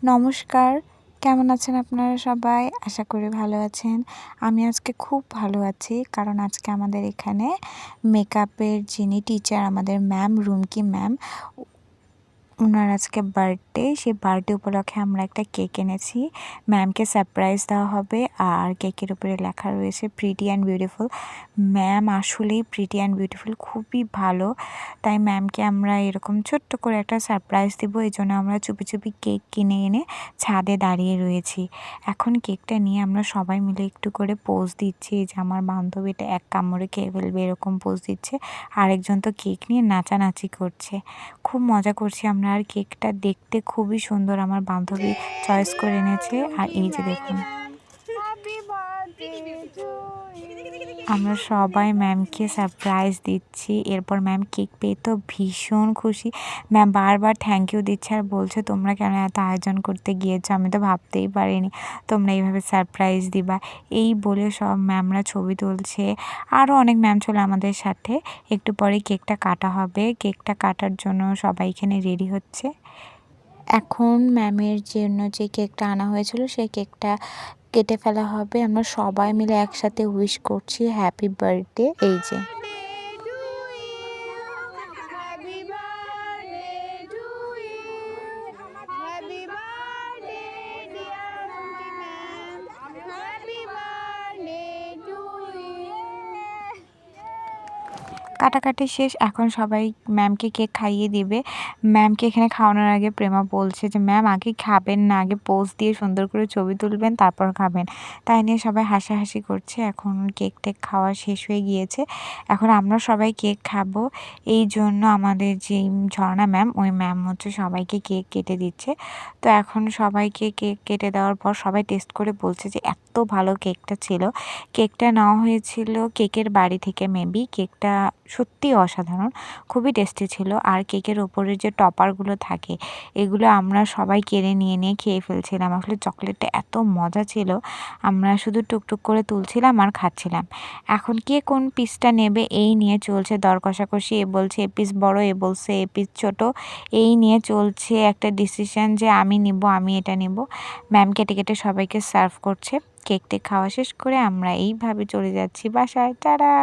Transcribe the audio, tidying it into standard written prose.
নমস্কার, কেমন আছেন আপনারা সবাই? আশা করি ভালো আছেন। আমি আজকে খুব ভালো আছি, কারণ আজকে আমাদের এখানে মেকআপের যিনি টিচার আমাদের ম্যাম, রুমকি ম্যাম, উনার আজকে বার্থডে। সেই বার্থডে উপলক্ষে আমরা একটা কেক এনেছি। ম্যামকে সারপ্রাইজ দেওয়া হবে, আর কেকের উপরে লেখা রয়েছে প্রিটি অ্যান্ড বিউটিফুল। ম্যাম আসলেই প্রিটি অ্যান্ড বিউটিফুল, খুবই ভালো। তাই ম্যামকে আমরা এরকম ছোট্ট করে একটা সারপ্রাইজ দিব, এই জন্য আমরা চুপি চুপি কেক কিনে এনে ছাদে দাঁড়িয়ে রয়েছি। এখন কেকটা নিয়ে আমরা সবাই মিলে একটু করে পোজ দিচ্ছি। এই যে আমার বান্ধবীটা এক কামড়ে খেয়ে ফেলবে এরকম পোজ দিচ্ছে, আরেকজন তো কেক নিয়ে নাচানাচি করছে। খুব মজা করছি আমরা। আর কেকটা দেখতে খুবই সুন্দর, আমার বান্ধবী চয়েস করে এনেছে। আর এই যে দেখুন, আমরা সবাই ম্যামকে সারপ্রাইজ দিচ্ছি। এরপর ম্যাম কেক পেয়ে তো ভীষণ খুশি। ম্যাম বারবার থ্যাংক ইউ দিচ্ছে আর বলছে তোমরা কেন এত আয়োজন করতে গিয়েছো, আমি তো ভাবতেই পারিনি তোমরা এইভাবে সারপ্রাইজ দিবা। এই বলে সব ম্যামরা ছবি তুলছে। আরও অনেক ম্যাম ছিল আমাদের সাথে। একটু পরে কেকটা কাটা হবে। কেকটা কাটার জন্য সবাই এখানে রেডি হচ্ছে। এখন ম্যামের জন্য যে কেকটা আনা হয়েছিল সেই কেকটা কেটে ফেলা হবে। আমরা সবাই মিলে একসাথে উইশ করছি হ্যাপি বার্থডে। এই যে কাটাকাটি শেষ, এখন সবাই ম্যামকে কেক খাইয়ে দিবে। ম্যামকে এখানে খাওয়ানোর আগে প্রেমা বলছে যে ম্যাম আগে খাবেন না, আগে পোজ দিয়ে সুন্দর করে ছবি তুলবেন তারপর খাবেন। তাই নিয়ে সবাই হাসাহাসি করছে। এখন কেক টেক খাওয়া শেষ হয়ে গিয়েছে, এখন আমরা সবাই কেক খাবো। এই জন্য আমাদের যে ঝর্ণা ম্যাম, ওই ম্যাম হচ্ছে সবাইকে কেক কেটে দিচ্ছে। তো এখন সবাইকে কেক কেটে দেওয়ার পর সবাই টেস্ট করে বলছে যে এত ভালো কেকটা ছিল। কেকটা নেওয়া হয়েছিল কেকের বাড়ি থেকে, মেবি কেকটা সত্যিই অসাধারণ, খুবই টেস্টি ছিল। আর কেকের ওপরে যে টপারগুলো থাকে এগুলো আমরা সবাই কেড়ে নিয়ে নিয়ে খেয়ে ফেলছিলাম। আসলে চকলেটটা এত মজা ছিল, আমরা শুধু টুকটুক করে তুলছিলাম আর খাচ্ছিলাম। এখন কে কোন পিসটা নেবে এই নিয়ে চলছে দর কষাকষি। এ বলছে এ পিস বড়, এ বলছে এ পিস ছোট। এই নিয়ে চলছে একটা ডিসিশন যে আমি নিব, আমি এটা নিব। ম্যাম কেটে কেটে সবাইকে সার্ভ করছে। কেক টেক খাওয়া শেষ করে আমরা এইভাবে চলে যাচ্ছি বাসায়। টাটা।